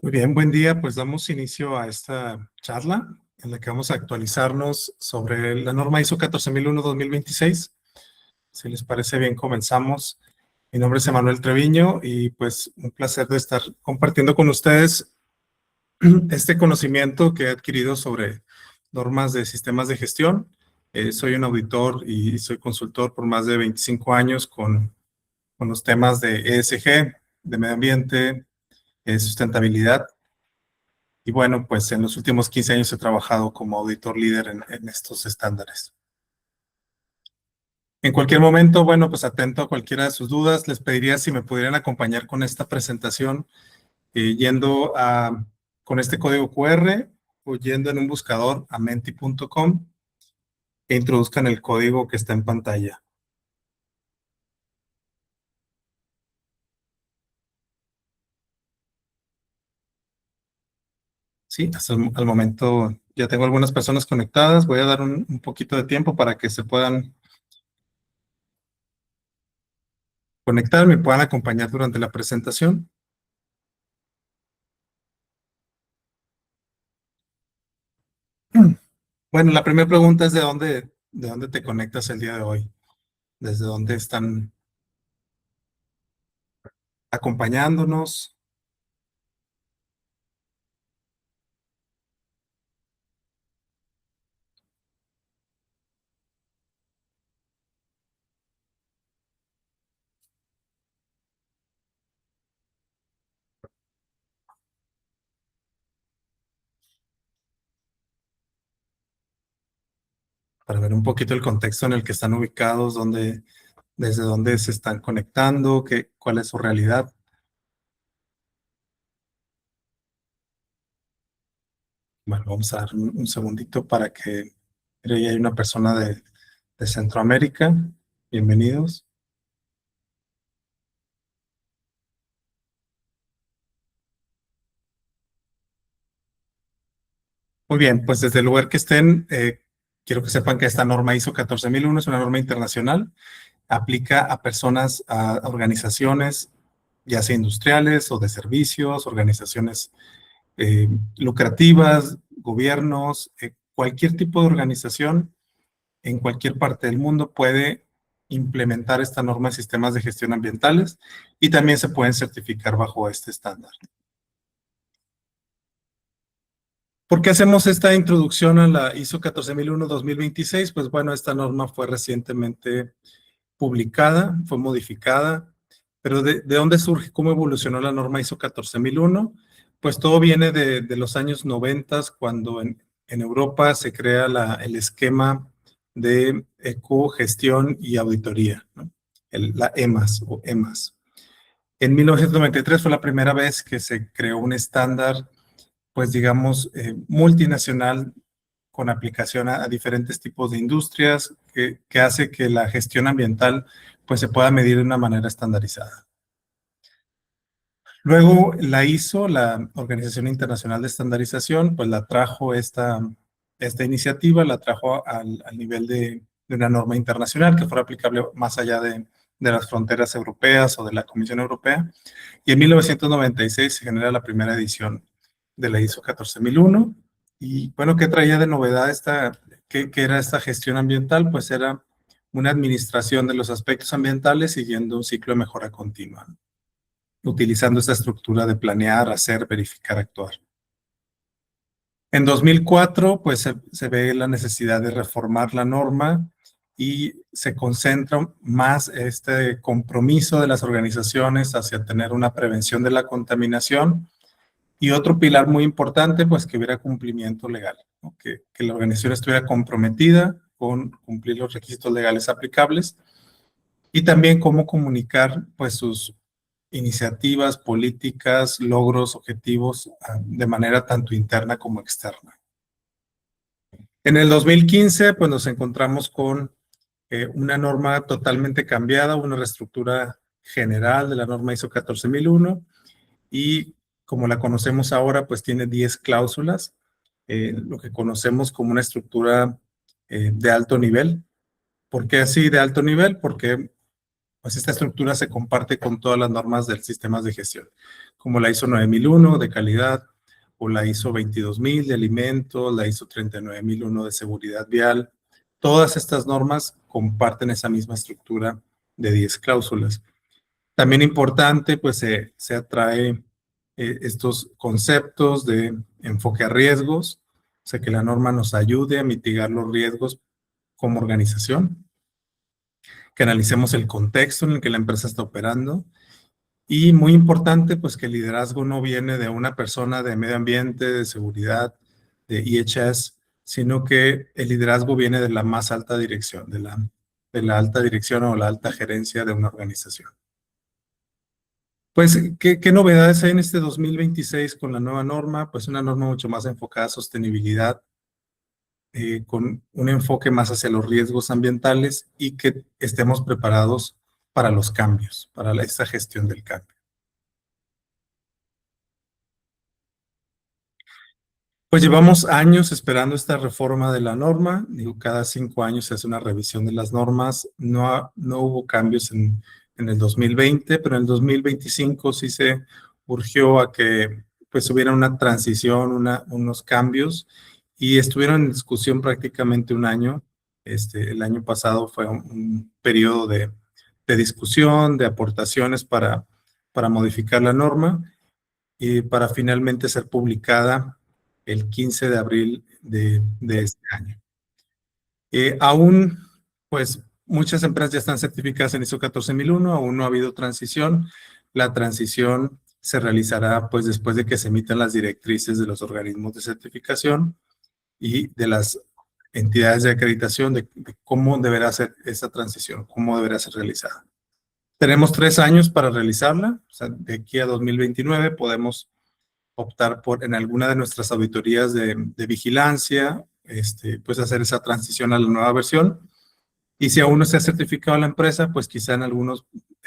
Muy bien, buen día. Pues damos inicio a esta charla en la que vamos a actualizarnos sobre la norma ISO 14001-2026. Si les parece bien, comenzamos. Mi nombre es Emanuel Treviño y pues un placer de estar compartiendo con ustedes este conocimiento que he adquirido sobre normas de sistemas de gestión. Soy un auditor y soy consultor por más de 25 años con los temas de ESG, de medio ambiente, sustentabilidad. Y bueno, pues en los últimos 15 años he trabajado como auditor líder en estos estándares. En cualquier momento, bueno, pues atento a cualquiera de sus dudas, les pediría si me pudieran acompañar con esta presentación, yendo con este código QR o yendo en un buscador a menti.com e introduzcan el código que está en pantalla. Sí, hasta el momento ya tengo algunas personas conectadas. Voy a dar un poquito de tiempo para que se puedan conectar, me puedan acompañar durante la presentación. Bueno, la primera pregunta es de dónde te conectas el día de hoy, desde dónde están acompañándonos. Para ver un poquito el contexto en el que están ubicados, desde dónde se están conectando, cuál es su realidad. Bueno, vamos a dar un segundito para que... Mire, ahí hay una persona de Centroamérica. Bienvenidos. Muy bien, pues desde el lugar que estén, quiero que sepan que esta norma ISO 14001 es una norma internacional. Aplica a personas, a organizaciones, ya sea industriales o de servicios, organizaciones lucrativas, gobiernos, cualquier tipo de organización en cualquier parte del mundo puede implementar esta norma de sistemas de gestión ambientales y también se pueden certificar bajo este estándar. ¿Por qué hacemos esta introducción a la ISO 14001-2026? Pues bueno, esta norma fue recientemente publicada, fue modificada, pero ¿de dónde surge? ¿Cómo evolucionó la norma ISO 14001? Pues todo viene de los años 90, cuando en Europa se crea el esquema de ecogestión y auditoría, ¿no? La EMAS o EMAS. En 1993 fue la primera vez que se creó un estándar, pues digamos, multinacional con aplicación a diferentes tipos de industrias que hace que la gestión ambiental pues se pueda medir de una manera estandarizada. Luego la ISO, la Organización Internacional de Estandarización, pues la trajo esta iniciativa, la trajo al nivel de una norma internacional que fuera aplicable más allá de las fronteras europeas o de la Comisión Europea. Y en 1996 se genera la primera edición de la ISO 14001. Y bueno, ¿qué traía de novedad qué era esta gestión ambiental? Pues era una administración de los aspectos ambientales siguiendo un ciclo de mejora continua, utilizando esta estructura de planear, hacer, verificar, actuar. En 2004, pues se ve la necesidad de reformar la norma y se concentra más este compromiso de las organizaciones hacia tener una prevención de la contaminación y otro pilar muy importante, pues que hubiera cumplimiento legal, ¿no? Que la organización estuviera comprometida con cumplir los requisitos legales aplicables y también cómo comunicar pues sus iniciativas, políticas, logros, objetivos de manera tanto interna como externa. En el 2015, pues nos encontramos con una norma totalmente cambiada, una reestructura general de la norma ISO 14001 y como la conocemos ahora, pues tiene 10 cláusulas, lo que conocemos como una estructura de alto nivel. ¿Por qué así de alto nivel? Porque pues esta estructura se comparte con todas las normas del sistemas de gestión. como la ISO 9001 de calidad, o la ISO 22000 de alimentos, la ISO 39001 de seguridad vial. Todas estas normas comparten esa misma estructura de 10 cláusulas. También importante, pues se atrae estos conceptos de enfoque a riesgos, o sea, que la norma nos ayude a mitigar los riesgos como organización, que analicemos el contexto en el que la empresa está operando y muy importante, pues que el liderazgo no viene de una persona de medio ambiente, de seguridad, de EHS, sino que el liderazgo viene de la más alta dirección, de la alta dirección o la alta gerencia de una organización. Pues, ¿qué novedades hay en este 2026 con la nueva norma? Pues una norma mucho más enfocada a sostenibilidad, con un enfoque más hacia los riesgos ambientales y que estemos preparados para los cambios, para esta gestión del cambio. Pues llevamos años esperando esta reforma de la norma. Digo, cada 5 años se hace una revisión de las normas. No hubo cambios en el 2020, pero en el 2025 sí se urgió a que pues hubiera una transición, unos cambios, y estuvieron en discusión prácticamente un año. El año pasado fue un periodo de discusión, de aportaciones para modificar la norma y para finalmente ser publicada el 15 de abril de este año. Aún, pues, muchas empresas ya están certificadas en ISO 14001, aún no ha habido transición. La transición se realizará, pues, después de que se emitan las directrices de los organismos de certificación y de las entidades de acreditación de cómo deberá ser esa transición, cómo deberá ser realizada. Tenemos 3 años para realizarla, o sea, de aquí a 2029 podemos optar por en alguna de nuestras auditorías de vigilancia, pues hacer esa transición a la nueva versión. Y si aún no se ha certificado la empresa, pues quizá en algunos,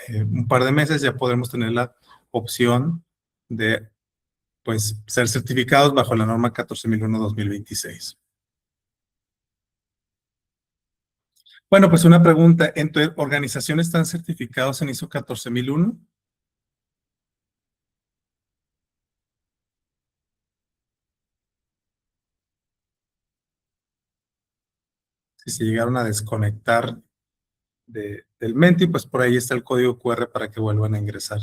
un par de meses ya podremos tener la opción de, pues, ser certificados bajo la norma 14001-2026. Bueno, pues una pregunta, ¿en tu organización están certificados en ISO 14001? Si se llegaron a desconectar del Menti, pues por ahí está el código QR para que vuelvan a ingresar.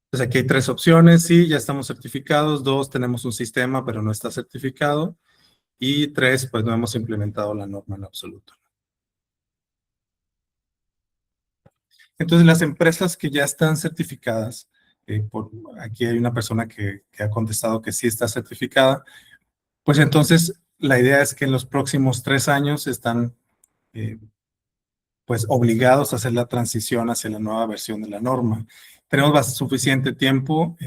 Pues aquí hay 3 opciones, sí, ya estamos certificados, 2, tenemos un sistema, pero no está certificado, y 3, pues no hemos implementado la norma en absoluto. Entonces, las empresas que ya están certificadas, aquí hay una persona que ha contestado que sí está certificada, pues entonces la idea es que en los próximos 3 años están pues obligados a hacer la transición hacia la nueva versión de la norma. Tenemos suficiente tiempo,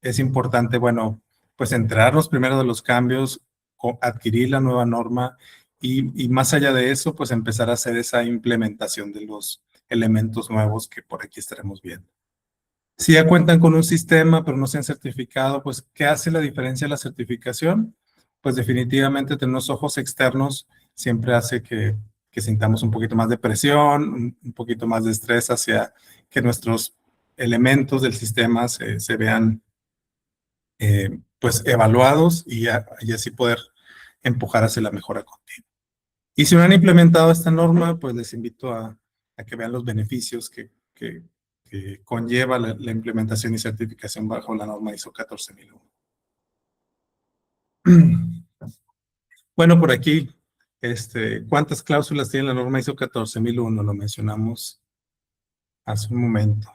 es importante, bueno, pues enterarnos primero de los cambios, adquirir la nueva norma y más allá de eso, pues empezar a hacer esa implementación de los elementos nuevos que por aquí estaremos viendo. Si ya cuentan con un sistema, pero no se han certificado, pues, ¿qué hace la diferencia de la certificación? Pues definitivamente tener unos ojos externos siempre hace que sintamos un poquito más de presión, un poquito más de estrés hacia que nuestros elementos del sistema se vean pues evaluados y así poder empujar hacia la mejora continua. Y si no han implementado esta norma, pues les invito a que vean los beneficios que conlleva la implementación y certificación bajo la norma ISO 14001. Bueno, por aquí, ¿cuántas cláusulas tiene la norma ISO 14001? Lo mencionamos hace un momento.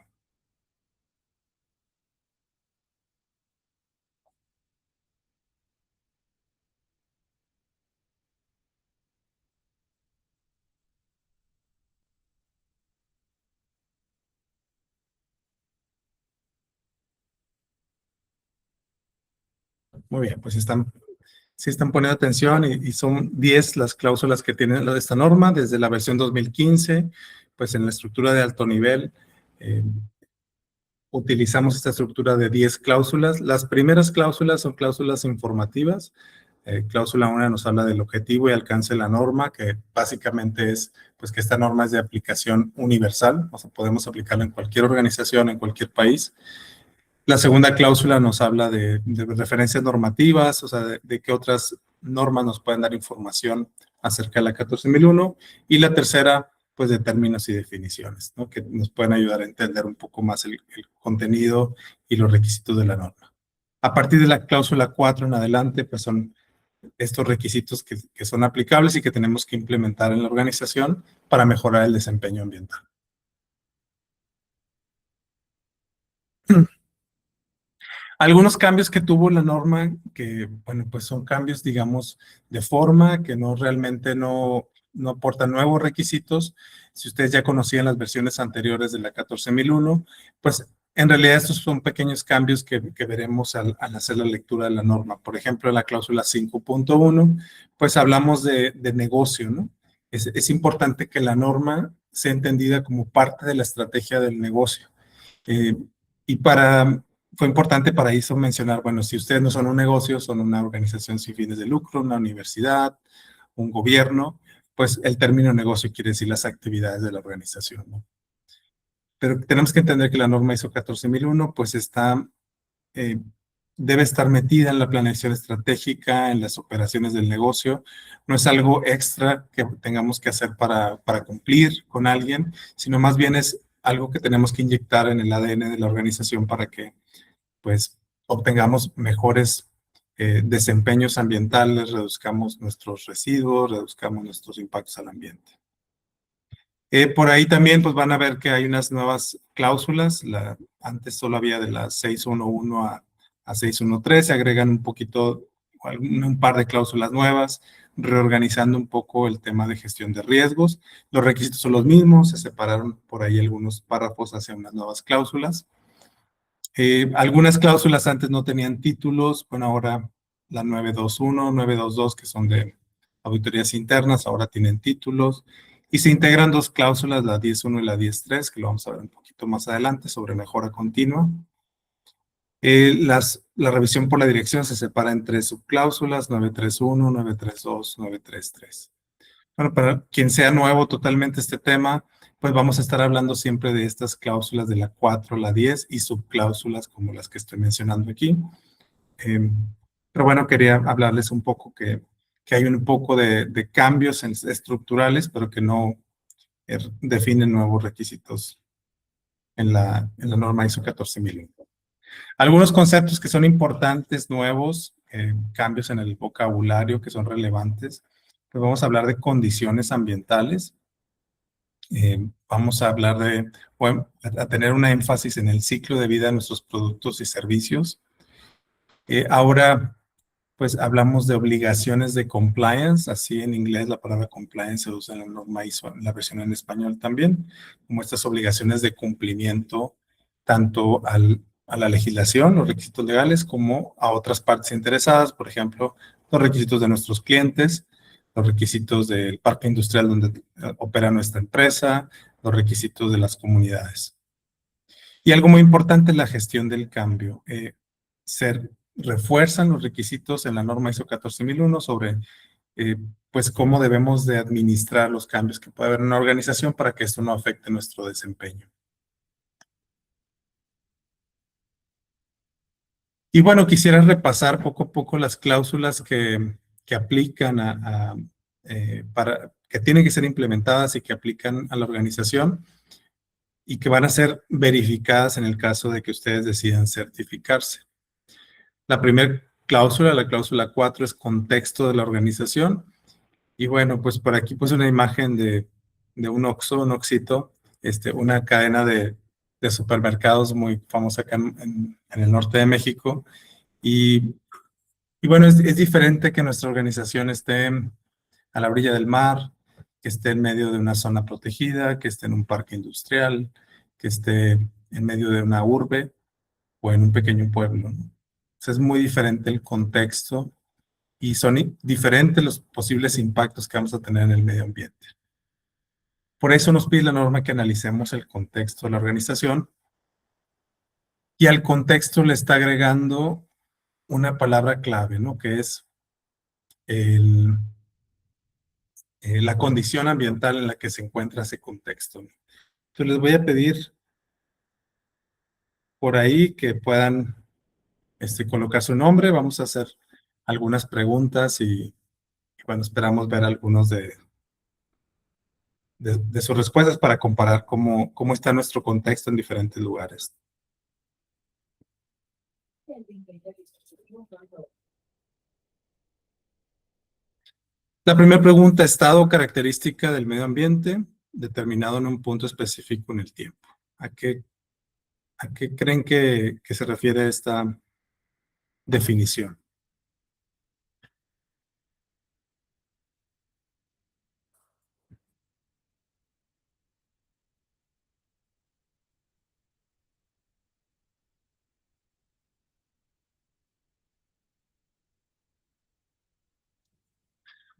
Muy bien, pues sí están poniendo atención y son 10 las cláusulas que tiene esta norma desde la versión 2015, pues en la estructura de alto nivel utilizamos esta estructura de 10 cláusulas. Las primeras cláusulas son cláusulas informativas, Cláusula 1 nos habla del objetivo y alcance de la norma, que básicamente es pues, que esta norma es de aplicación universal, o sea, podemos aplicarla en cualquier organización, en cualquier país. La segunda cláusula nos habla de referencias normativas, o sea, de qué otras normas nos pueden dar información acerca de la 14001. Y la tercera, pues de términos y definiciones, ¿no? Que nos pueden ayudar a entender un poco más el contenido y los requisitos de la norma. A partir de la cláusula 4 en adelante, pues son estos requisitos que son aplicables y que tenemos que implementar en la organización para mejorar el desempeño ambiental. Algunos cambios que tuvo la norma, que, bueno, pues son cambios, digamos, de forma, que no realmente no aportan nuevos requisitos. Si ustedes ya conocían las versiones anteriores de la 14001, pues en realidad estos son pequeños cambios que veremos al hacer la lectura de la norma. Por ejemplo, en la cláusula 5.1, pues hablamos de negocio, ¿no? Es importante que la norma sea entendida como parte de la estrategia del negocio. Eh, y fue importante para eso mencionar, bueno, si ustedes no son un negocio, son una organización sin fines de lucro, una universidad, un gobierno, pues el término negocio quiere decir las actividades de la organización, ¿no? Pero tenemos que entender que la norma ISO 14001, pues eh, debe estar metida en la planeación estratégica, en las operaciones del negocio. No es algo extra que tengamos que hacer para cumplir con alguien, sino más bien es algo que tenemos que inyectar en el ADN de la organización para que pues obtengamos mejores desempeños ambientales, reduzcamos nuestros residuos, reduzcamos nuestros impactos al ambiente. Por ahí también pues van a ver que hay unas nuevas cláusulas. Antes solo había de la 611 a 613, se agregan un poquito, un par de cláusulas nuevas, reorganizando un poco el tema de gestión de riesgos. Los requisitos son los mismos, se separaron por ahí algunos párrafos hacia unas nuevas cláusulas. Algunas cláusulas antes no tenían títulos, bueno, ahora la 921, 922, que son de auditorías internas, ahora tienen títulos. Y se integran dos cláusulas, la 10.1 y la 10.3, que lo vamos a ver un poquito más adelante, sobre mejora continua. La revisión por la dirección se separa en tres subcláusulas, 931, 932, 933. Bueno, para quien sea nuevo totalmente este tema, pues vamos a estar hablando siempre de estas cláusulas de la 4, la 10 y subcláusulas como las que estoy mencionando aquí. Pero bueno, quería hablarles un poco que hay un poco de cambios estructurales, pero que no definen nuevos requisitos en la norma ISO 14001. Algunos conceptos que son importantes, nuevos, cambios en el vocabulario que son relevantes. Pues vamos a hablar de condiciones ambientales. Vamos a hablar bueno, a tener una énfasis en el ciclo de vida de nuestros productos y servicios. Ahora, pues hablamos de obligaciones de compliance, así en inglés la palabra compliance se usa en la norma ISO, en la versión en español también, como estas obligaciones de cumplimiento tanto a la legislación, los requisitos legales, como a otras partes interesadas, por ejemplo, los requisitos de nuestros clientes, los requisitos del parque industrial donde opera nuestra empresa, los requisitos de las comunidades. Y algo muy importante es la gestión del cambio. Refuerzan los requisitos en la norma ISO 14001 sobre pues cómo debemos de administrar los cambios que puede haber en una organización para que esto no afecte nuestro desempeño. Y bueno, quisiera repasar poco a poco las cláusulas que aplican que tienen que ser implementadas y que aplican a la organización y que van a ser verificadas en el caso de que ustedes decidan certificarse. La primera cláusula, la cláusula 4, es contexto de la organización. Y bueno, pues por aquí puse una imagen de un Oxxo, un Oxxito, una cadena de supermercados muy famosa acá en el norte de México. Y, y bueno, es diferente que nuestra organización esté a la orilla del mar, que esté en medio de una zona protegida, que esté en un parque industrial, que esté en medio de una urbe o en un pequeño pueblo, ¿no? Entonces es muy diferente el contexto y son diferentes los posibles impactos que vamos a tener en el medio ambiente. Por eso nos pide la norma que analicemos el contexto de la organización y al contexto le está agregando una palabra clave, ¿no? Que es el, la condición ambiental en la que se encuentra ese contexto. Entonces les voy a pedir por ahí que puedan colocar su nombre. Vamos a hacer algunas preguntas y bueno, esperamos ver algunos de sus respuestas para comparar cómo está nuestro contexto en diferentes lugares. La primera pregunta, estado o característica del medio ambiente determinado en un punto específico en el tiempo. ¿A qué creen que se refiere esta definición?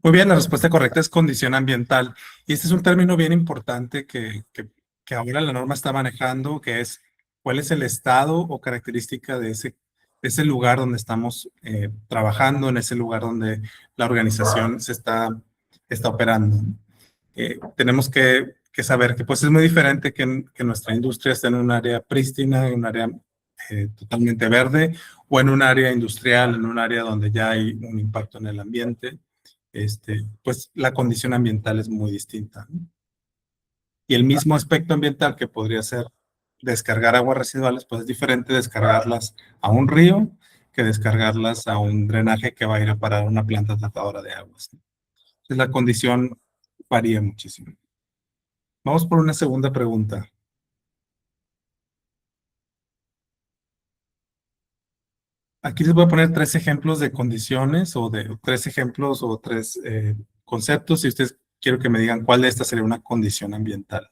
Muy bien, la respuesta correcta es condición ambiental. Y este es un término bien importante que ahora la norma está manejando, que es cuál es el estado o característica de ese lugar donde estamos trabajando, en ese lugar donde la organización está operando. Tenemos que saber que pues es muy diferente que nuestra industria esté en un área prístina, en un área totalmente verde, o en un área industrial, en un área donde ya hay un impacto en el ambiente. Pues la condición ambiental es muy distinta, ¿no? Y el mismo aspecto ambiental que podría ser descargar aguas residuales, pues es diferente descargarlas a un río que descargarlas a un drenaje que va a ir a parar a una planta tratadora de aguas. Entonces la condición varía muchísimo. Vamos por una segunda pregunta. Aquí les voy a poner tres ejemplos de condiciones o de tres ejemplos o tres conceptos y ustedes quiero que me digan cuál de estas sería una condición ambiental.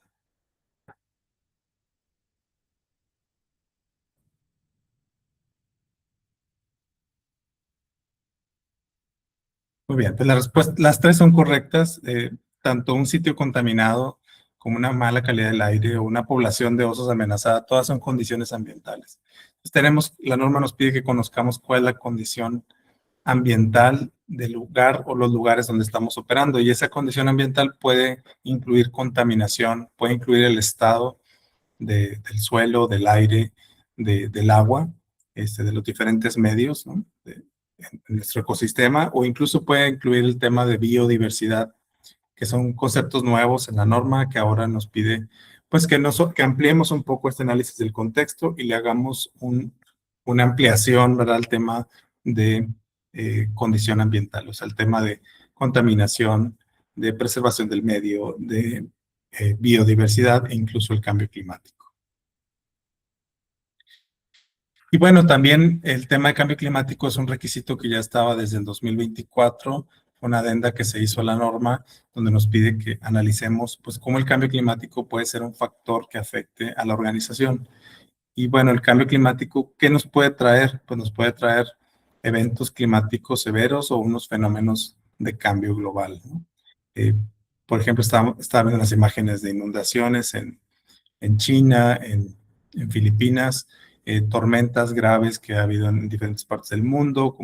Muy bien, pues las tres son correctas. Tanto un sitio contaminado como una mala calidad del aire o una población de osos amenazada, todas son condiciones ambientales. Entonces la norma nos pide que conozcamos cuál es la condición ambiental del lugar o los lugares donde estamos operando. Y esa condición ambiental puede incluir contaminación, puede incluir el estado del suelo, del aire, del agua, de los diferentes medios, ¿no? En nuestro ecosistema, o incluso puede incluir el tema de biodiversidad, que son conceptos nuevos en la norma que ahora nos pide, pues que ampliemos un poco este análisis del contexto y le hagamos una ampliación, ¿verdad?, al tema de condición ambiental, o sea, el tema de contaminación, de preservación del medio, de biodiversidad e incluso el cambio climático. Y bueno, también el tema de cambio climático es un requisito que ya estaba desde el 2024, una adenda que se hizo a la norma donde nos pide que analicemos pues cómo el cambio climático puede ser un factor que afecte a la organización. Y bueno, el cambio climático, ¿qué nos puede traer? Pues nos puede traer eventos climáticos severos o unos fenómenos de cambio global, ¿no? Eh, por ejemplo, estaba viendo las imágenes de inundaciones en China, en Filipinas, tormentas graves que ha habido en diferentes partes del mundo,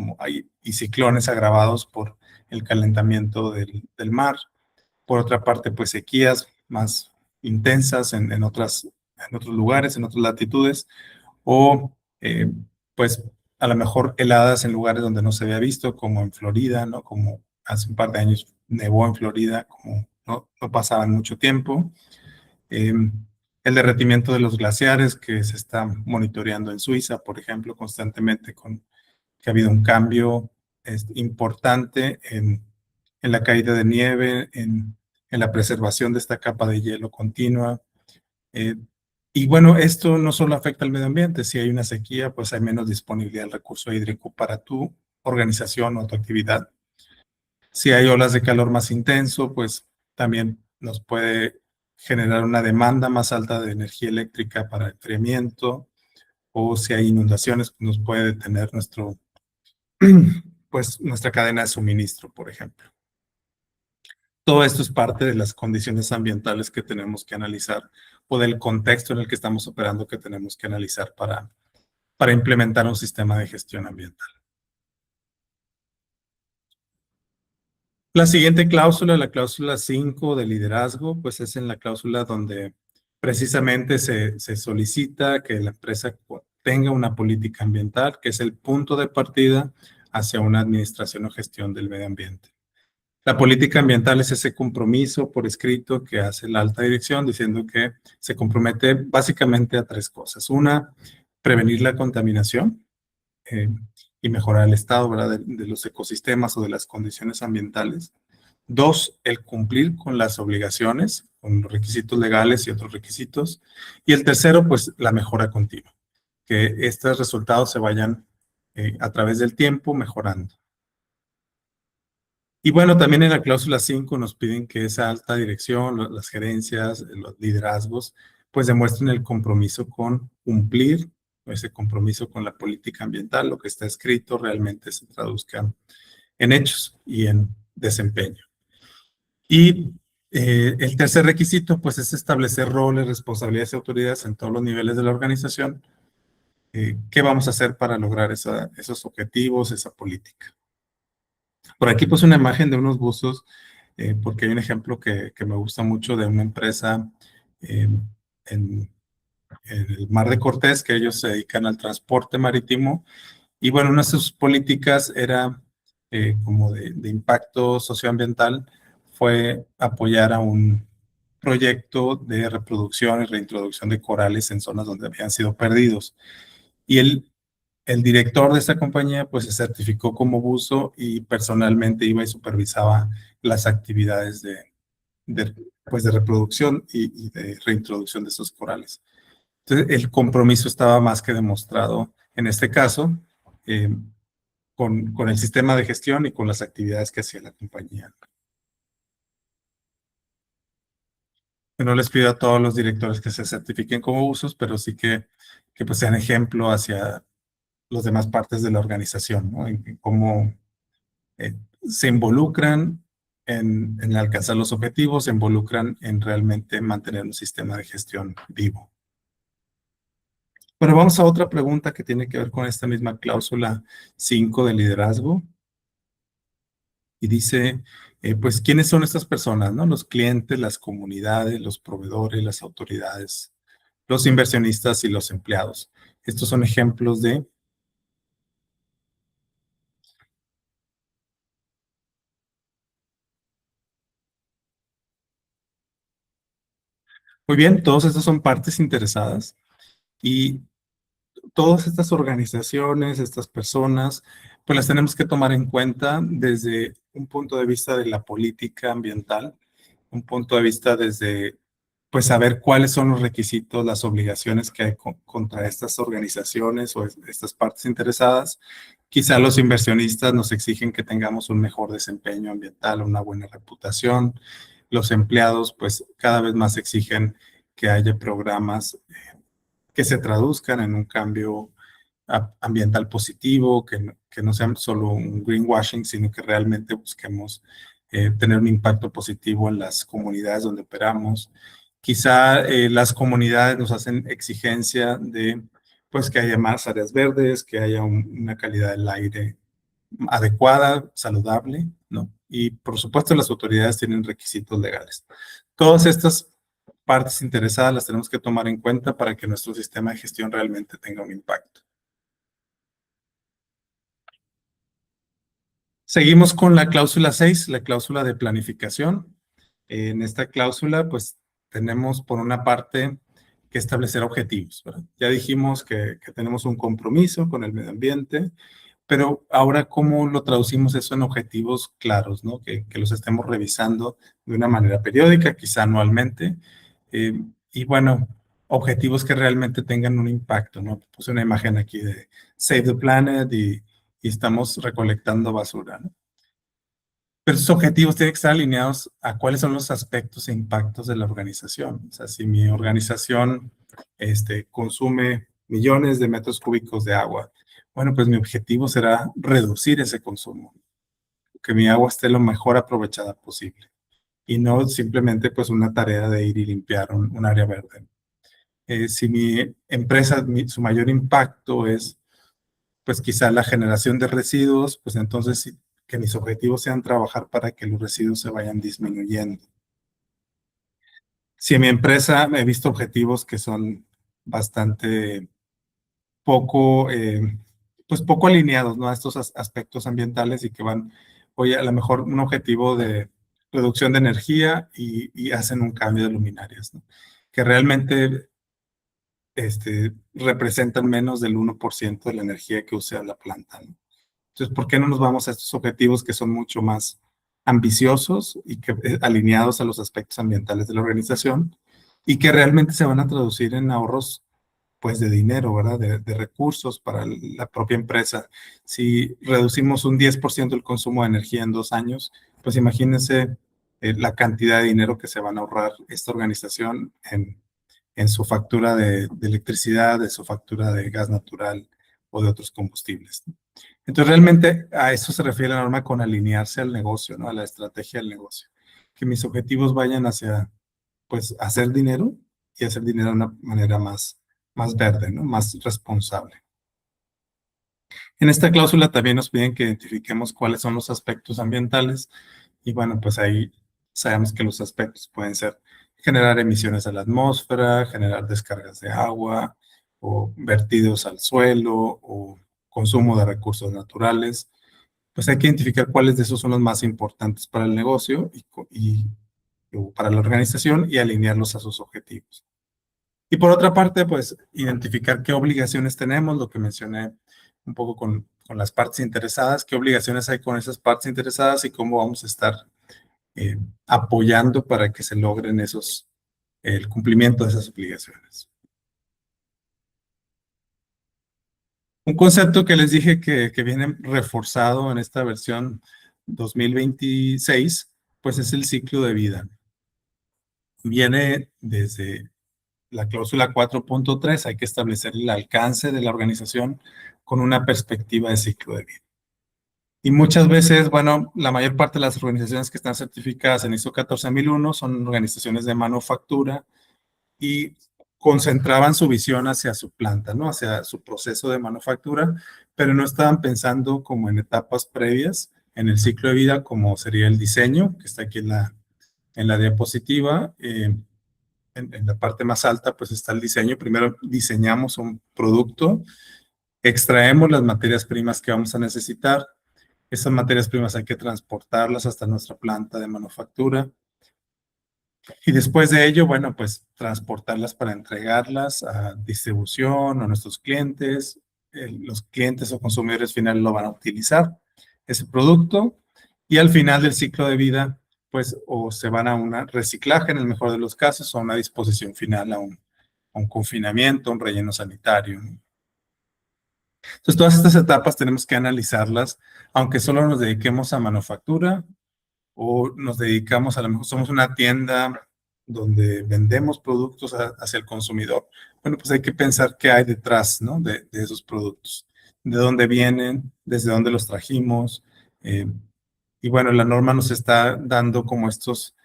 y ciclones agravados por el calentamiento del mar. Por otra parte, pues sequías más intensas en otros lugares, en otras latitudes, o pues a lo mejor heladas en lugares donde no se había visto, como en Florida, ¿no? Como hace un par de años nevó en Florida, como no pasaba en mucho tiempo. Eh, el derretimiento de los glaciares que se está monitoreando en Suiza, por ejemplo, constantemente, que ha habido un cambio importante en la caída de nieve, en la preservación de esta capa de hielo continua. Eh, y bueno, esto no solo afecta al medio ambiente, si hay una sequía, pues hay menos disponibilidad del recurso hídrico para tu organización o tu actividad. Si hay olas de calor más intenso, pues también nos puede generar una demanda más alta de energía eléctrica para enfriamiento, o si hay inundaciones, pues nos puede detener pues nuestra cadena de suministro, por ejemplo. Todo esto es parte de las condiciones ambientales que tenemos que analizar o del contexto en el que estamos operando que tenemos que analizar para implementar un sistema de gestión ambiental. La siguiente cláusula, la cláusula 5 de liderazgo, pues es en la cláusula donde precisamente se solicita que la empresa tenga una política ambiental, que es el punto de partida hacia una administración o gestión del medio ambiente. La política ambiental es ese compromiso por escrito que hace la alta dirección diciendo que se compromete básicamente a tres cosas. Una, prevenir la contaminación eh, y mejorar el estado, ¿verdad? De los ecosistemas o de las condiciones ambientales. Dos, el cumplir con las obligaciones, con los requisitos legales y otros requisitos. Y el tercero, pues la mejora continua, que estos resultados se vayan a través del tiempo mejorando. Y bueno, también en la cláusula 5 nos piden que esa alta dirección, las gerencias, los liderazgos, pues demuestren el compromiso con cumplir, ese compromiso con la política ambiental, lo que está escrito realmente se traduzca en hechos y en desempeño. Y el tercer requisito, pues es establecer roles, responsabilidades y autoridades en todos los niveles de la organización. ¿Qué vamos a hacer para lograr esos objetivos, esa política? Por aquí puse una imagen de unos buzos, porque hay un ejemplo que me gusta mucho de una empresa eh, en, en el Mar de Cortés, que ellos se dedican al transporte marítimo. Y bueno, una de sus políticas era como de impacto socioambiental, fue apoyar a un proyecto de reproducción y reintroducción de corales en zonas donde habían sido perdidos. Y el director de esta compañía pues se certificó como buzo y personalmente iba y supervisaba las actividades pues, de reproducción y de reintroducción de esos corales. Entonces, el compromiso estaba más que demostrado en este caso eh, con el sistema de gestión y con las actividades que hacía la compañía. No les pido a todos los directores que se certifiquen como usos, pero sí que pues sean ejemplo hacia las demás partes de la organización, ¿no? En cómo se involucran en alcanzar los objetivos, se involucran en realmente mantener un sistema de gestión vivo. Pero vamos a otra pregunta que tiene que ver con esta misma cláusula 5 de liderazgo. Y dice, pues, ¿quiénes son estas personas, no? Los clientes, las comunidades, los proveedores, las autoridades, los inversionistas y los empleados. Estos son ejemplos de... Muy bien, todos estos son partes interesadas y todas estas organizaciones, estas personas, pues las tenemos que tomar en cuenta desde un punto de vista de la política ambiental, un punto de vista desde, pues, saber cuáles son los requisitos, las obligaciones que hay contra estas organizaciones o estas partes interesadas. Quizá los inversionistas nos exigen que tengamos un mejor desempeño ambiental, una buena reputación. Los empleados, pues, cada vez más exigen que haya programas que se traduzcan en un cambio ambiental positivo, que no sea solo un greenwashing, sino que realmente busquemos tener un impacto positivo en las comunidades donde operamos. Quizá las comunidades nos hacen exigencia de pues que haya más áreas verdes, que haya una calidad del aire adecuada, saludable, ¿no? Y por supuesto las autoridades tienen requisitos legales. Todas estas partes interesadas las tenemos que tomar en cuenta para que nuestro sistema de gestión realmente tenga un impacto. Seguimos con la cláusula 6, la cláusula de planificación. En esta cláusula, pues tenemos por una parte que establecer objetivos, ¿verdad? Ya dijimos que tenemos un compromiso con el medio ambiente, pero ahora, ¿cómo lo traducimos eso en objetivos claros, ¿no? Que los estemos revisando de una manera periódica, quizá anualmente. Y bueno, objetivos que realmente tengan un impacto, ¿no? Puse una imagen aquí de Save the Planet y estamos recolectando basura, ¿no? Pero esos objetivos tienen que estar alineados a cuáles son los aspectos e impactos de la organización. O sea, si mi organización consume millones de metros cúbicos de agua, bueno, pues mi objetivo será reducir ese consumo, que mi agua esté lo mejor aprovechada posible y no simplemente pues una tarea de ir y limpiar un área verde. Si mi empresa, su mayor impacto es pues quizá la generación de residuos, pues entonces sí, que mis objetivos sean trabajar para que los residuos se vayan disminuyendo. Si en mi empresa he visto objetivos que son bastante poco, pues poco alineados, ¿no? A estos aspectos ambientales y que van, oye, a lo mejor un objetivo de reducción de energía y hacen un cambio de luminarias, ¿no? Que realmente representan menos del 1% de la energía que usa la planta, ¿no? Entonces, ¿por qué no nos vamos a estos objetivos que son mucho más ambiciosos y que alineados a los aspectos ambientales de la organización y que realmente se van a traducir en ahorros pues de dinero, ¿verdad? De recursos para la propia empresa. Si reducimos un 10% el consumo de energía en 2 años, pues imagínense la cantidad de dinero que se van a ahorrar esta organización en su factura de electricidad, de su factura de gas natural o de otros combustibles, ¿no? Entonces, realmente a eso se refiere la norma con alinearse al negocio, ¿no? A la estrategia del negocio. Que mis objetivos vayan hacia, pues, hacer dinero y hacer dinero de una manera más verde, ¿no? Más responsable. En esta cláusula también nos piden que identifiquemos cuáles son los aspectos ambientales y bueno, pues ahí sabemos que los aspectos pueden ser generar emisiones a la atmósfera, generar descargas de agua o vertidos al suelo o consumo de recursos naturales. Pues hay que identificar cuáles de esos son los más importantes para el negocio o para la organización y alinearlos a sus objetivos. Y por otra parte, pues identificar qué obligaciones tenemos, lo que mencioné un poco con las partes interesadas, qué obligaciones hay con esas partes interesadas y cómo vamos a estar eh, apoyando para que se logren el cumplimiento de esas obligaciones. Un concepto que les dije que viene reforzado en esta versión 2026, pues es el ciclo de vida. Viene desde la cláusula 4.3, hay que establecer el alcance de la organización con una perspectiva de ciclo de vida. Y muchas veces, bueno, la mayor parte de las organizaciones que están certificadas en ISO 14001 son organizaciones de manufactura y concentraban su visión hacia su planta, ¿no? Hacia su proceso de manufactura, pero no estaban pensando como en etapas previas en el ciclo de vida, como sería el diseño, que está aquí en la diapositiva. En la parte más alta, pues está el diseño. Primero diseñamos un producto, extraemos las materias primas que vamos a necesitar. Esas materias primas hay que transportarlas hasta nuestra planta de manufactura. Y después de ello, bueno, pues transportarlas para entregarlas a distribución, a nuestros clientes. Los clientes o consumidores finales lo van a utilizar, ese producto. Y al final del ciclo de vida, pues o se van a un reciclaje en el mejor de los casos o a una disposición final a un confinamiento, a un relleno sanitario. Entonces, todas estas etapas tenemos que analizarlas, aunque solo nos dediquemos a manufactura o nos dedicamos, a lo mejor somos una tienda donde vendemos productos hacia el consumidor. Bueno, pues hay que pensar qué hay detrás, ¿no? de esos productos, de dónde vienen, desde dónde los trajimos. Y bueno, la norma nos está dando como estos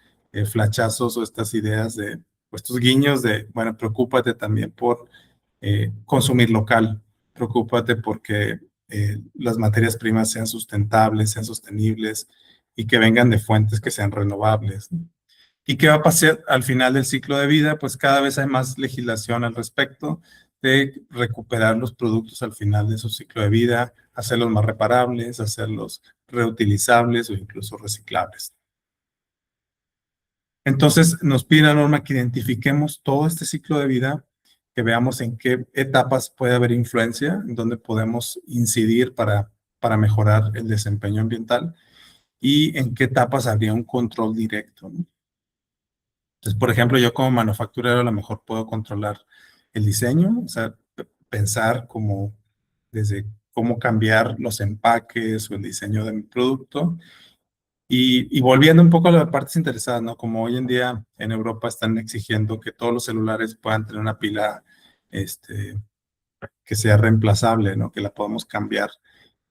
flachazos o estas ideas o estos guiños de, bueno, preocúpate también por consumir local, preocúpate porque las materias primas sean sustentables, sean sostenibles y que vengan de fuentes que sean renovables, ¿no? ¿Y qué va a pasar al final del ciclo de vida? Pues cada vez hay más legislación al respecto de recuperar los productos al final de su ciclo de vida, hacerlos más reparables, hacerlos reutilizables o incluso reciclables. Entonces, nos pide la norma que identifiquemos todo este ciclo de vida, que veamos en qué etapas puede haber influencia, en dónde podemos incidir para mejorar el desempeño ambiental y en qué etapas habría un control directo, ¿no? Entonces, por ejemplo, yo como manufacturero a lo mejor puedo controlar el diseño, o sea, pensar como desde cómo cambiar los empaques o el diseño de mi producto. Y volviendo un poco a las partes interesadas, ¿no? Como hoy en día en Europa están exigiendo que todos los celulares puedan tener una pila que sea reemplazable, ¿no? Que la podamos cambiar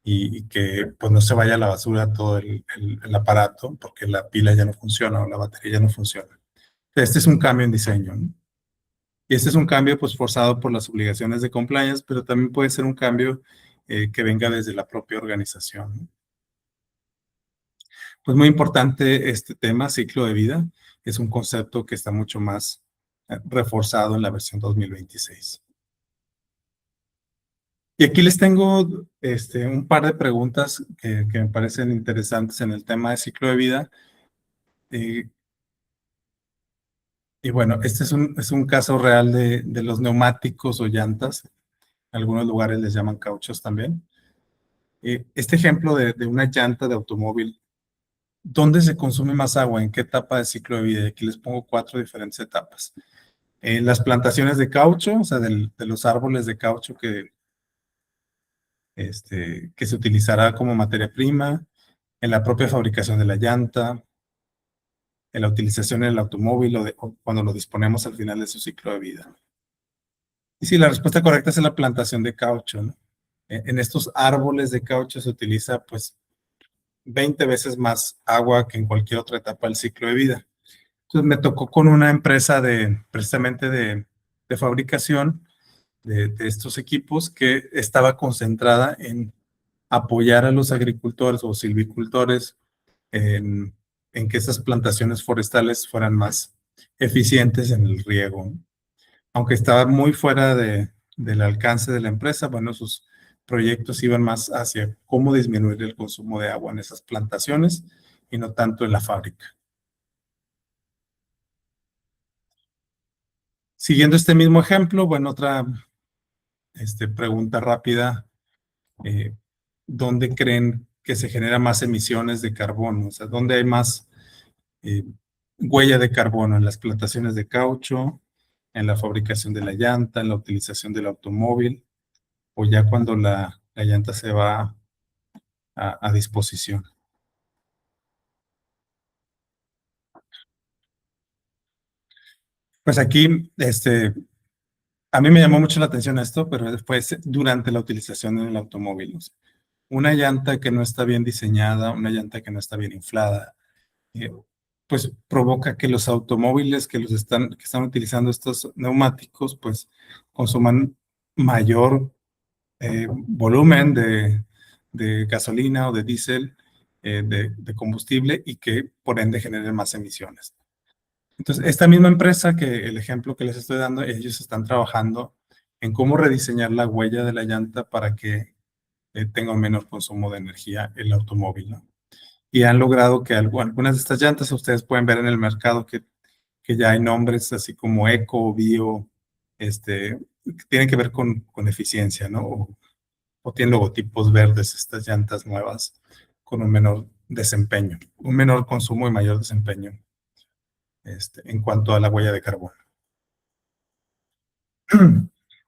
y que pues no se vaya a la basura todo el aparato porque la pila ya no funciona o la batería ya no funciona. Este es un cambio en diseño, ¿no? Y este es un cambio pues forzado por las obligaciones de compliance, pero también puede ser un cambio que venga desde la propia organización, ¿no? Pues muy importante este tema, ciclo de vida. Es un concepto que está mucho más reforzado en la versión 2026. Y aquí les tengo un par de preguntas que me parecen interesantes en el tema de ciclo de vida. Eh, y bueno, este es un caso real de los neumáticos o llantas. En algunos lugares les llaman cauchos también. Este ejemplo de una llanta de automóvil, ¿dónde se consume más agua? ¿En qué etapa de ciclo de vida? Y aquí les pongo 4 diferentes etapas. En las plantaciones de caucho, o sea, de los árboles de caucho que se utilizará como materia prima, en la propia fabricación de la llanta, en la utilización en el automóvil o cuando lo disponemos al final de su ciclo de vida. Y sí, la respuesta correcta es en la plantación de caucho, ¿no? En estos árboles de caucho se utiliza pues 20 veces más agua que en cualquier otra etapa del ciclo de vida. Entonces me tocó con una empresa precisamente de fabricación de estos equipos que estaba concentrada en apoyar a los agricultores o silvicultores en que esas plantaciones forestales fueran más eficientes en el riego. Aunque estaba muy fuera del alcance de la empresa, bueno, sus proyectos iban más hacia cómo disminuir el consumo de agua en esas plantaciones y no tanto en la fábrica. Siguiendo este mismo ejemplo, bueno, otra pregunta rápida. eh, ¿Dónde creen que se genera más emisiones de carbono? O sea, ¿dónde hay más eh, huella de carbono? ¿En las plantaciones de caucho, en la fabricación de la llanta, en la utilización del automóvil, o ya cuando la llanta se va a disposición? Pues aquí, a mí me llamó mucho la atención esto, pero después, durante la utilización en el automóvil, o sea, una llanta que no está bien diseñada, una llanta que no está bien inflada, eh, pues provoca que los automóviles que están utilizando estos neumáticos, pues consuman mayor volumen de gasolina o de diésel, de combustible y que por ende generen más emisiones. Entonces, esta misma empresa que el ejemplo que les estoy dando, ellos están trabajando en cómo rediseñar la huella de la llanta para que tenga un menor consumo de energía el automóvil, ¿no? Y han logrado que algunas de estas llantas ustedes pueden ver en el mercado que ya hay nombres así como eco, bio, que tienen que ver con eficiencia, ¿no? O tienen logotipos verdes estas llantas nuevas con un menor desempeño, un menor consumo y mayor desempeño en cuanto a la huella de carbono.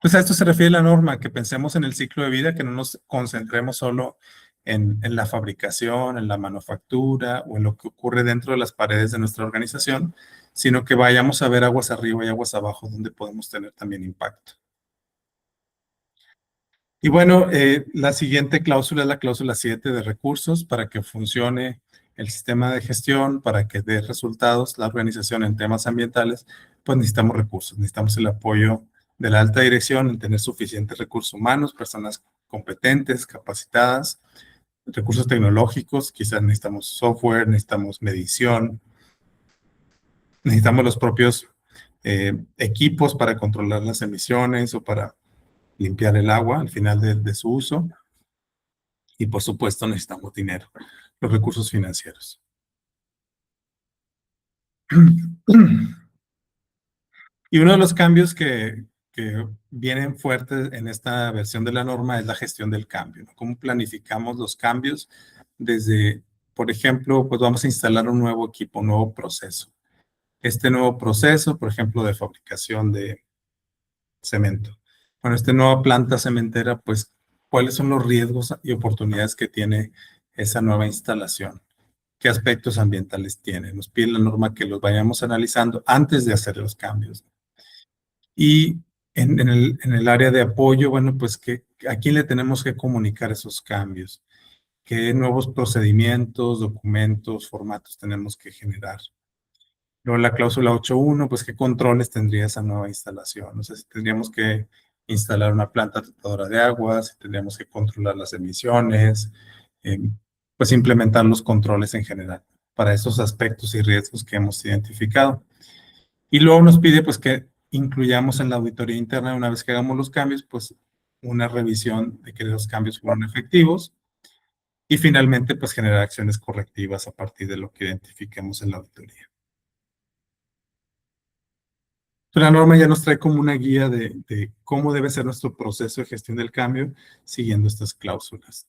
Pues a esto se refiere la norma, que pensemos en el ciclo de vida, que no nos concentremos solo en la fabricación, en la manufactura o en lo que ocurre dentro de las paredes de nuestra organización, sino que vayamos a ver aguas arriba y aguas abajo donde podemos tener también impacto. Y bueno, la siguiente cláusula es la cláusula 7 de recursos para que funcione el sistema de gestión, para que dé resultados la organización en temas ambientales, pues necesitamos recursos, necesitamos el apoyo de la alta dirección en tener suficientes recursos humanos, personas competentes, capacitadas, recursos tecnológicos, quizás necesitamos software, necesitamos medición, necesitamos los propios equipos para controlar las emisiones o para limpiar el agua al final de su uso. Y por supuesto necesitamos dinero, los recursos financieros. Y uno de los cambios que vienen fuertes en esta versión de la norma es la gestión del cambio, ¿no? ¿Cómo planificamos los cambios desde, por ejemplo, pues vamos a instalar un nuevo equipo, un nuevo proceso? Este nuevo proceso, por ejemplo, de fabricación de cemento. Bueno, esta nueva planta cementera, pues, ¿cuáles son los riesgos y oportunidades que tiene esa nueva instalación? ¿Qué aspectos ambientales tiene? Nos pide la norma que los vayamos analizando antes de hacer los cambios. Y en el área de apoyo, bueno, pues ¿a quién le tenemos que comunicar esos cambios? ¿Qué nuevos procedimientos, documentos, formatos tenemos que generar? Luego la cláusula 8.1, pues ¿qué controles tendría esa nueva instalación? No sé si tendríamos que instalar una planta tratadora de aguas, si tendríamos que controlar las emisiones, pues implementar los controles en general para esos aspectos y riesgos que hemos identificado. Y luego nos pide pues que incluyamos en la auditoría interna, una vez que hagamos los cambios, pues una revisión de que los cambios fueron efectivos y finalmente pues generar acciones correctivas a partir de lo que identifiquemos en la auditoría. La norma ya nos trae como una guía de cómo debe ser nuestro proceso de gestión del cambio siguiendo estas cláusulas.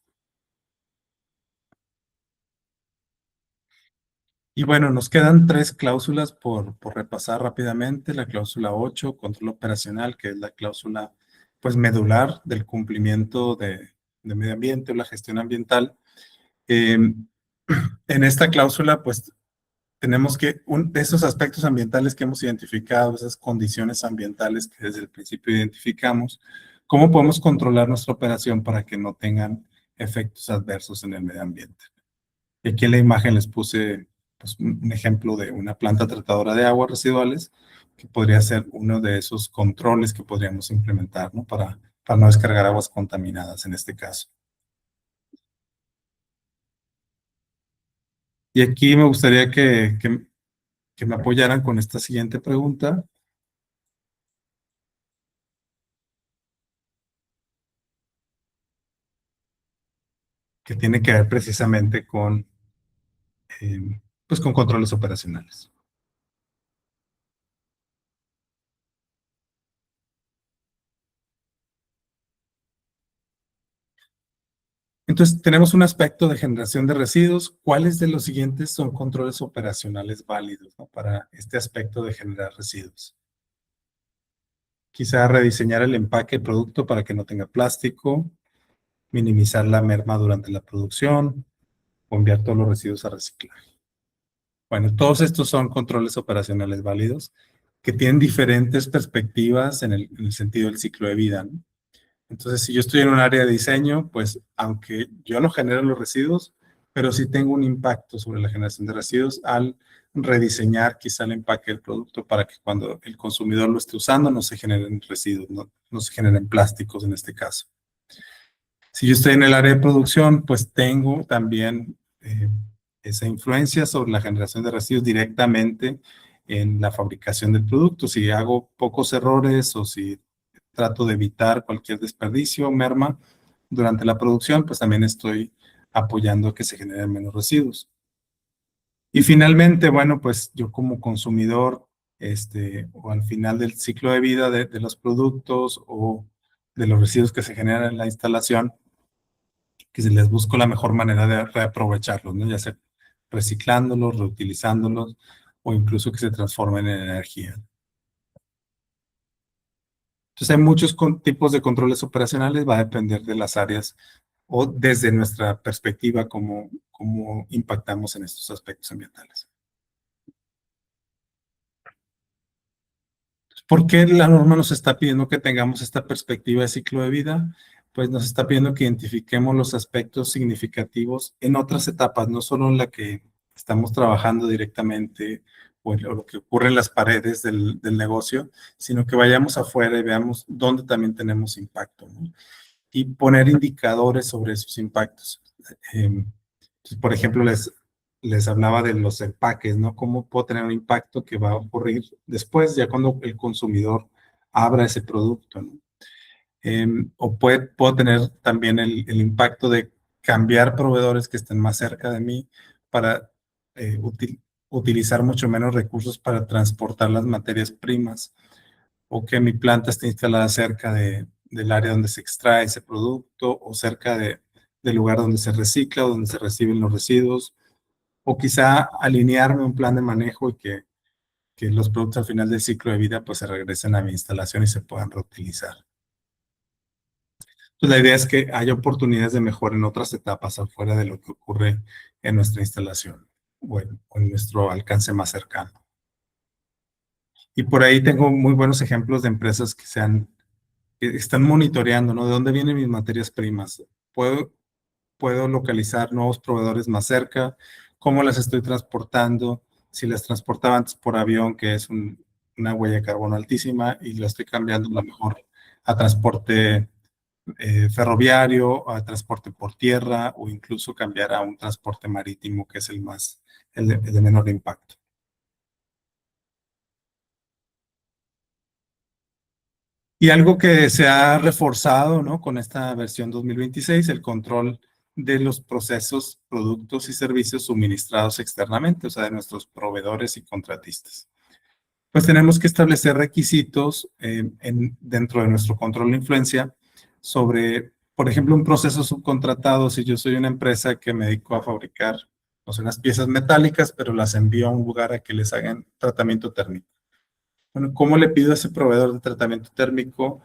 Y bueno, nos quedan 3 cláusulas por repasar rápidamente. La cláusula 8, control operacional, que es la cláusula pues medular del cumplimiento de medio ambiente o la gestión ambiental. En esta cláusula pues tenemos que, de esos aspectos ambientales que hemos identificado, esas condiciones ambientales que desde el principio identificamos, ¿cómo podemos controlar nuestra operación para que no tengan efectos adversos en el medio ambiente? Y aquí en la imagen les puse pues, un ejemplo de una planta tratadora de aguas residuales, que podría ser uno de esos controles que podríamos implementar, ¿no? Para no descargar aguas contaminadas en este caso. Y aquí me gustaría que me apoyaran con esta siguiente pregunta, que tiene que ver precisamente pues con controles operacionales. Entonces, tenemos un aspecto de generación de residuos. ¿Cuáles de los siguientes son controles operacionales válidos, ¿no? Para este aspecto de generar residuos? Quizá rediseñar el empaque del producto para que no tenga plástico, minimizar la merma durante la producción o enviar todos los residuos a reciclaje. Bueno, todos estos son controles operacionales válidos que tienen diferentes perspectivas en el sentido del ciclo de vida, ¿no? Entonces, si yo estoy en un área de diseño, pues aunque yo no genero los residuos, pero sí tengo un impacto sobre la generación de residuos al rediseñar quizá el empaque del producto para que cuando el consumidor lo esté usando no se generen residuos, no se generen plásticos en este caso. Si yo estoy en el área de producción, pues tengo también esa influencia sobre la generación de residuos directamente en la fabricación del producto. Si hago pocos errores o si trato de evitar cualquier desperdicio o merma durante la producción, pues también estoy apoyando a que se generen menos residuos. Y finalmente, bueno, pues yo como consumidor, o al final del ciclo de vida de los productos o de los residuos que se generan en la instalación, que se les busco la mejor manera de reaprovecharlos, ¿no? Ya sea reciclándolos, reutilizándolos o incluso que se transformen en energía. Entonces hay muchos tipos de controles operacionales, va a depender de las áreas o desde nuestra perspectiva cómo impactamos en estos aspectos ambientales. ¿Por qué la norma nos está pidiendo que tengamos esta perspectiva de ciclo de vida? Pues nos está pidiendo que identifiquemos los aspectos significativos en otras etapas, no solo en la que estamos trabajando directamente o en lo que ocurre en las paredes del negocio, sino que vayamos afuera y veamos dónde también tenemos impacto, ¿no? Y poner indicadores sobre esos impactos. Por ejemplo, les hablaba de los empaques, ¿no? ¿Cómo puedo tener un impacto que va a ocurrir después, ya cuando el consumidor abra ese producto, ¿no? O puedo tener también el impacto de cambiar proveedores que estén más cerca de mí para utilizar mucho menos recursos para transportar las materias primas, o que mi planta esté instalada cerca del área donde se extrae ese producto o cerca del lugar donde se recicla o donde se reciben los residuos, o quizá alinearme un plan de manejo y que los productos al final del ciclo de vida pues se regresen a mi instalación y se puedan reutilizar. Pues la idea es que haya oportunidades de mejora en otras etapas afuera de lo que ocurre en nuestra instalación o en nuestro alcance más cercano. Y por ahí tengo muy buenos ejemplos de empresas que están monitoreando, ¿no? ¿De dónde vienen mis materias primas? Puedo localizar nuevos proveedores más cerca, cómo las estoy transportando, si las transportaba antes por avión, que es una huella de carbono altísima, y la estoy cambiando a lo mejor a transporte ferroviario, a transporte por tierra o incluso cambiar a un transporte marítimo que es el de menor impacto. Y algo que se ha reforzado, ¿no? Con esta versión 2026, el control de los procesos, productos y servicios suministrados externamente, o sea, de nuestros proveedores y contratistas. Pues tenemos que establecer requisitos dentro de nuestro control de influencia sobre, por ejemplo, un proceso subcontratado. Si yo soy una empresa que me dedico a fabricar, no sé, unas piezas metálicas, pero las envío a un lugar a que les hagan tratamiento térmico. Bueno, ¿cómo le pido a ese proveedor de tratamiento térmico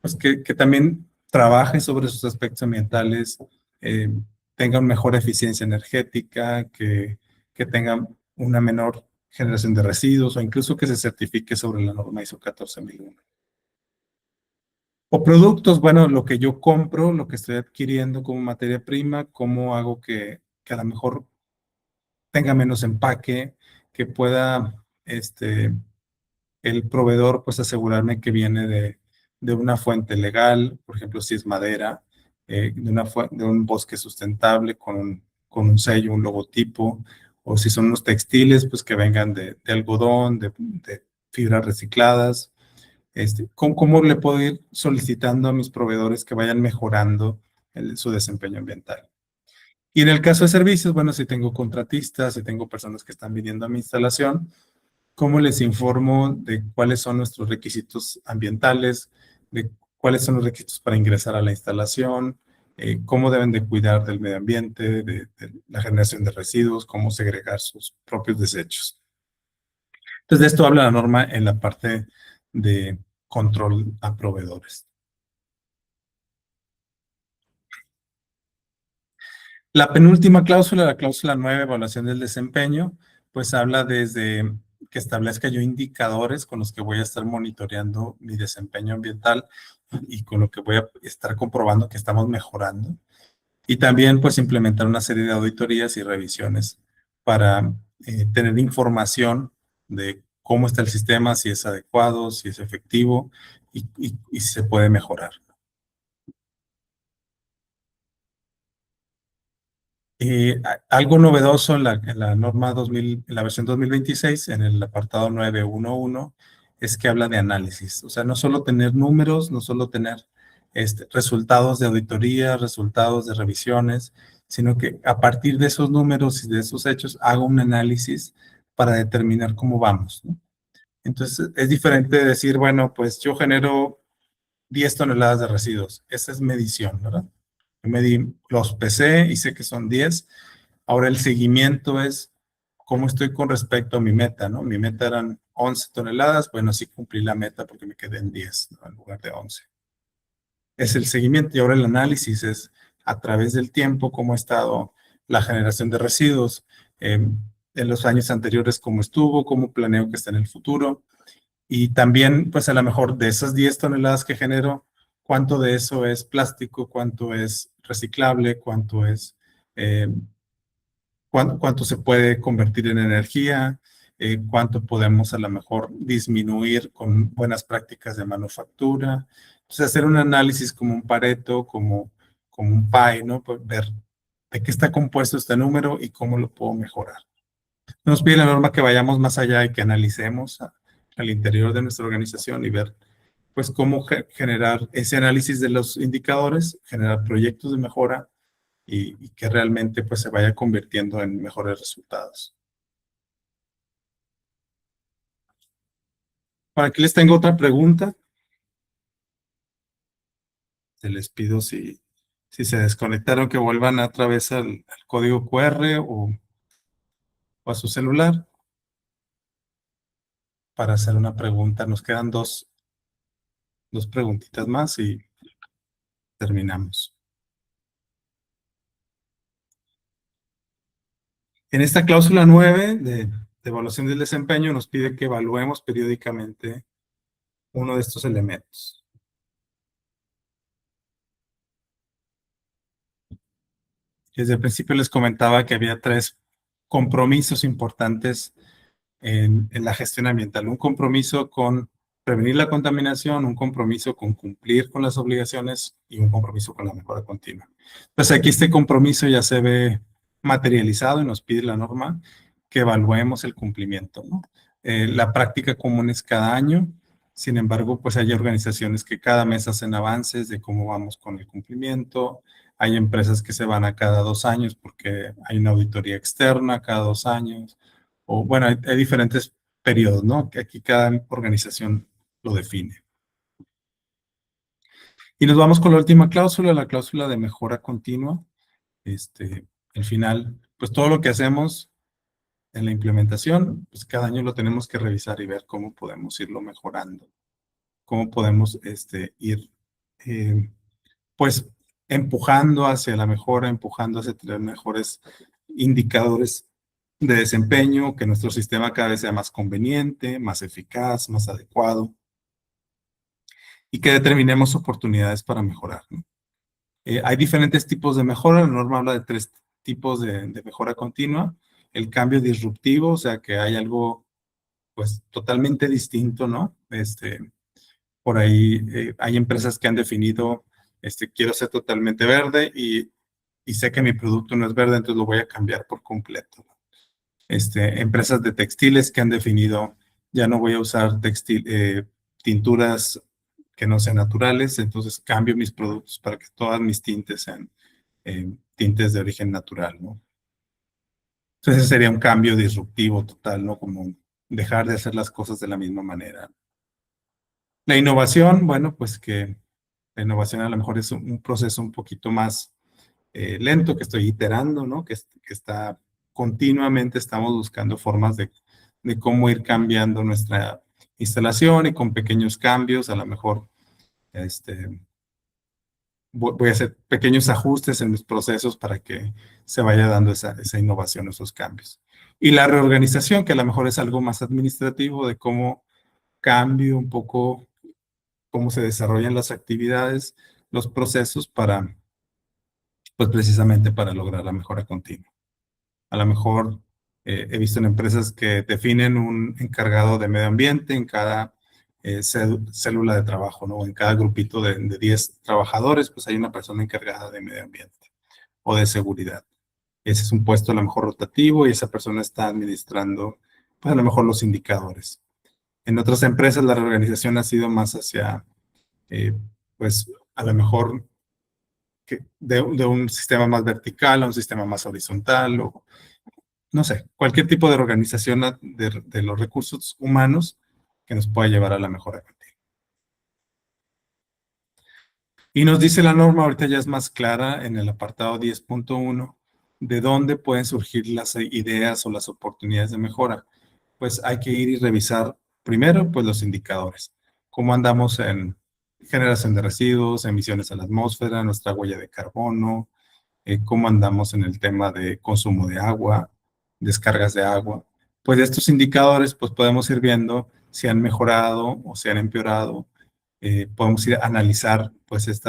pues que también trabaje sobre sus aspectos ambientales, eh, tenga una mejor eficiencia energética, que tenga una menor generación de residuos o incluso que se certifique sobre la norma ISO 14001? O productos, bueno, lo que yo compro, lo que estoy adquiriendo como materia prima, cómo hago que a lo mejor tenga menos empaque, que pueda el proveedor pues asegurarme que viene de una fuente legal, por ejemplo, si es madera, de un bosque sustentable con un sello, un logotipo, o si son unos textiles, pues que vengan de algodón, de fibras recicladas. ¿Cómo le puedo ir solicitando a mis proveedores que vayan mejorando su desempeño ambiental? Y en el caso de servicios, bueno, si tengo contratistas, si tengo personas que están viniendo a mi instalación, ¿cómo les informo de cuáles son nuestros requisitos ambientales, de cuáles son los requisitos para ingresar a la instalación, cómo deben de cuidar del medio ambiente, de la generación de residuos, cómo segregar sus propios desechos? Entonces, de esto habla la norma en la parte de control a proveedores. La penúltima cláusula, la cláusula 9, evaluación del desempeño, pues habla desde que establezca yo indicadores con los que voy a estar monitoreando mi desempeño ambiental y con lo que voy a estar comprobando que estamos mejorando. Y también pues implementar una serie de auditorías y revisiones para tener información de cómo está el sistema, si es adecuado, si es efectivo y si se puede mejorar. Algo novedoso en la norma 2000, en la versión 2026, en el apartado 911, es que habla de análisis. O sea, no solo tener números, no solo tener resultados de auditoría, resultados de revisiones, sino que a partir de esos números y de esos hechos hago un análisis para determinar cómo vamos, ¿no? Entonces, es diferente de decir, bueno, pues yo genero 10 toneladas de residuos. Esa es medición, ¿verdad? Yo los pesé y sé que son 10. Ahora el seguimiento es cómo estoy con respecto a mi meta, ¿no? Mi meta eran 11 toneladas, bueno, sí cumplí la meta porque me quedé en 10, ¿no? En lugar de 11. Es el seguimiento y ahora el análisis es a través del tiempo cómo ha estado la generación de residuos, en los años anteriores cómo estuvo, cómo planeo que está en el futuro y también pues a lo mejor de esas 10 toneladas que genero, cuánto de eso es plástico, cuánto es reciclable, cuánto es eh, cuánto se puede convertir en energía, cuánto podemos a lo mejor disminuir con buenas prácticas de manufactura. Entonces, hacer un análisis como un Pareto, como un PI, ¿no? Pues ver de qué está compuesto este número y cómo lo puedo mejorar. Nos pide la norma que vayamos más allá y que analicemos al interior de nuestra organización y ver pues cómo generar ese análisis de los indicadores, generar proyectos de mejora y que realmente pues se vaya convirtiendo en mejores resultados. Por aquí les tengo otra pregunta. Se les pido si se desconectaron que vuelvan otra vez al código QR o a su celular para hacer una pregunta. Nos quedan dos preguntitas más y terminamos. En esta cláusula 9 de evaluación del desempeño nos pide que evaluemos periódicamente uno de estos elementos. Desde el principio les comentaba que había 3 compromisos importantes en la gestión ambiental. Un compromiso con prevenir la contaminación, un compromiso con cumplir con las obligaciones y un compromiso con la mejora continua. Entonces aquí este compromiso ya se ve materializado y nos pide la norma que evaluemos el cumplimiento, ¿no? La práctica común es cada año, sin embargo, pues hay organizaciones que cada mes hacen avances de cómo vamos con el cumplimiento, hay empresas que se van a cada 2 años porque hay una auditoría externa cada 2 años, o bueno, hay diferentes periodos, ¿no? Que aquí cada organización lo define. Y nos vamos con la última cláusula, la cláusula de mejora continua. Al final, pues todo lo que hacemos en la implementación, pues cada año lo tenemos que revisar y ver cómo podemos irlo mejorando, cómo podemos ir, pues, empujando hacia la mejora, empujando hacia tener mejores indicadores de desempeño, que nuestro sistema cada vez sea más conveniente, más eficaz, más adecuado, y que determinemos oportunidades para mejorar, ¿no? Hay diferentes tipos de mejora. La norma habla de 3 tipos de mejora continua. El cambio disruptivo, o sea, que hay algo pues totalmente distinto, ¿no? Por ahí hay empresas que han definido, quiero ser totalmente verde y sé que mi producto no es verde, entonces lo voy a cambiar por completo. Empresas de textiles que han definido, ya no voy a usar tinturas que no sean naturales, entonces cambio mis productos para que todas mis tintes sean tintes de origen natural, ¿no? Entonces ese sería un cambio disruptivo total, ¿no? Como dejar de hacer las cosas de la misma manera. La innovación, bueno, pues que la innovación a lo mejor es un proceso un poquito más lento, que estoy iterando, ¿no? Que está continuamente, estamos buscando formas de cómo ir cambiando nuestra instalación y con pequeños cambios, a lo mejor voy a hacer pequeños ajustes en mis procesos para que se vaya dando esa innovación, esos cambios. Y la reorganización, que a lo mejor es algo más administrativo, de cómo cambio un poco cómo se desarrollan las actividades, los procesos para, pues precisamente para lograr la mejora continua. A lo mejor he visto en empresas que definen un encargado de medio ambiente en cada célula de trabajo, ¿no? En cada grupito de 10 trabajadores, pues hay una persona encargada de medio ambiente o de seguridad. Ese es un puesto a lo mejor rotativo y esa persona está administrando, pues a lo mejor los indicadores. En otras empresas la reorganización ha sido más hacia, pues a lo mejor de un sistema más vertical a un sistema más horizontal o no sé, cualquier tipo de organización de los recursos humanos que nos pueda llevar a la mejora continua. Y nos dice la norma, ahorita ya es más clara en el apartado 10.1, de dónde pueden surgir las ideas o las oportunidades de mejora. Pues hay que ir y revisar primero, pues los indicadores. Cómo andamos en generación de residuos, emisiones a la atmósfera, nuestra huella de carbono, cómo andamos en el tema de consumo de agua, descargas de agua. Pues de estos indicadores, pues podemos ir viendo si han mejorado o si han empeorado. Podemos ir a analizar, pues,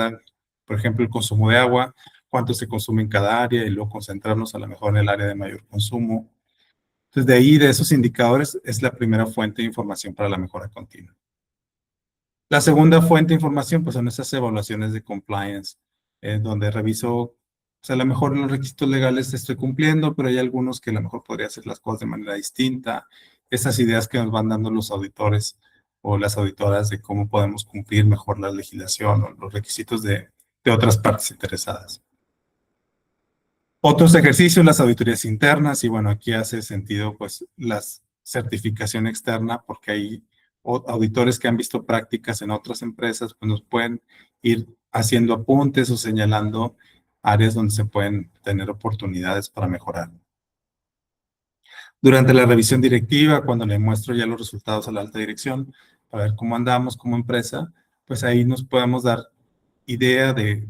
por ejemplo, el consumo de agua, cuánto se consume en cada área y luego concentrarnos a lo mejor en el área de mayor consumo. Entonces, de ahí, de esos indicadores, es la primera fuente de información para la mejora continua. La segunda fuente de información, pues, son esas evaluaciones de compliance, donde reviso, pues, a lo mejor en los requisitos legales estoy cumpliendo, pero hay algunos que a lo mejor podría hacer las cosas de manera distinta. Esas ideas que nos van dando los auditores o las auditoras de cómo podemos cumplir mejor la legislación o los requisitos de otras partes interesadas. Otros ejercicios, las auditorías internas, y bueno, aquí hace sentido pues la certificación externa, porque hay auditores que han visto prácticas en otras empresas, pues nos pueden ir haciendo apuntes o señalando áreas donde se pueden tener oportunidades para mejorar. Durante la revisión directiva, cuando le muestro ya los resultados a la alta dirección, para ver cómo andamos como empresa, pues ahí nos podemos dar idea de,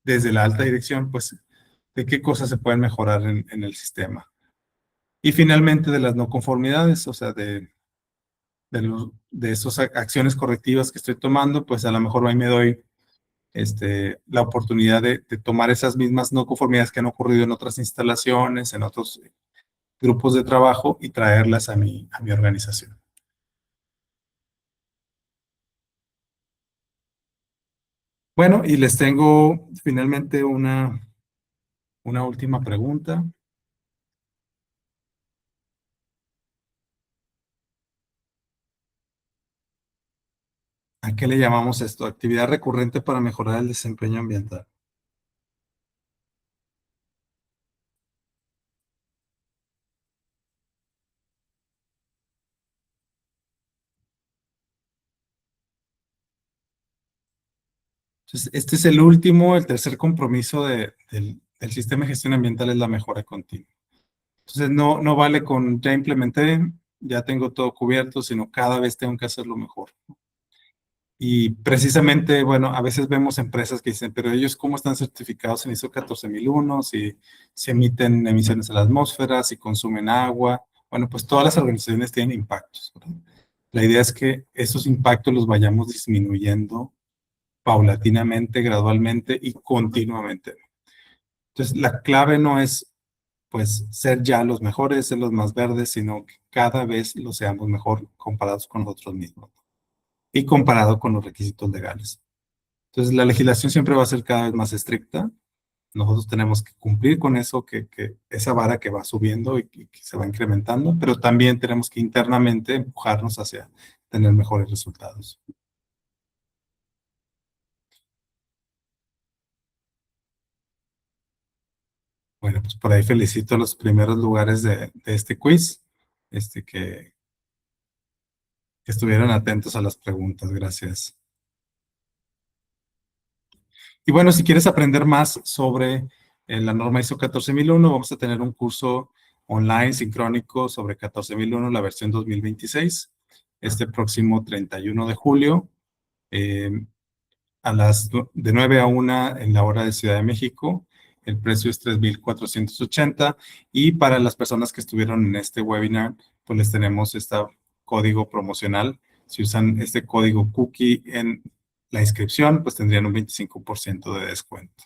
desde la alta dirección, pues de qué cosas se pueden mejorar en el sistema. Y finalmente de las no conformidades, o sea, de esas acciones correctivas que estoy tomando, pues a lo mejor ahí me doy la oportunidad de tomar esas mismas no conformidades que han ocurrido en otras instalaciones, en otros grupos de trabajo y traerlas a mi organización. Bueno, y les tengo finalmente una última pregunta. ¿A qué le llamamos esto? Actividad recurrente para mejorar el desempeño ambiental. Entonces, este es el último, el tercer compromiso del sistema de gestión ambiental es la mejora continua. Entonces, no vale con ya implementé, ya tengo todo cubierto, sino cada vez tengo que hacerlo mejor. Y precisamente, bueno, a veces vemos empresas que dicen, pero ellos cómo están certificados en ISO 14001, si emiten emisiones a la atmósfera, si consumen agua. Bueno, pues todas las organizaciones tienen impactos, ¿verdad? La idea es que esos impactos los vayamos disminuyendo paulatinamente, gradualmente y continuamente. Entonces, la clave no es, pues, ser ya los mejores, ser los más verdes, sino que cada vez lo seamos mejor comparados con nosotros mismos y comparado con los requisitos legales. Entonces, la legislación siempre va a ser cada vez más estricta. Nosotros tenemos que cumplir con eso, que esa vara que va subiendo y que se va incrementando, pero también tenemos que internamente empujarnos hacia tener mejores resultados. Bueno, pues por ahí felicito a los primeros lugares de este quiz, que estuvieron atentos a las preguntas. Gracias. Y bueno, si quieres aprender más sobre la norma ISO 14001, vamos a tener un curso online sincrónico sobre 14001, la versión 2026, este próximo 31 de julio, eh, de 9 a 1 en la hora de Ciudad de México. El precio es 3,480 y para las personas que estuvieron en este webinar, pues les tenemos este código promocional. Si usan este código cookie en la inscripción, pues tendrían un 25% de descuento.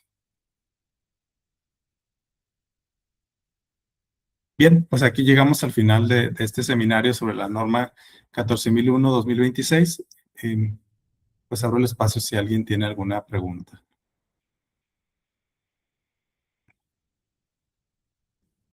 Bien, pues aquí llegamos al final de este seminario sobre la norma 14001-2026. Pues abro el espacio si alguien tiene alguna pregunta.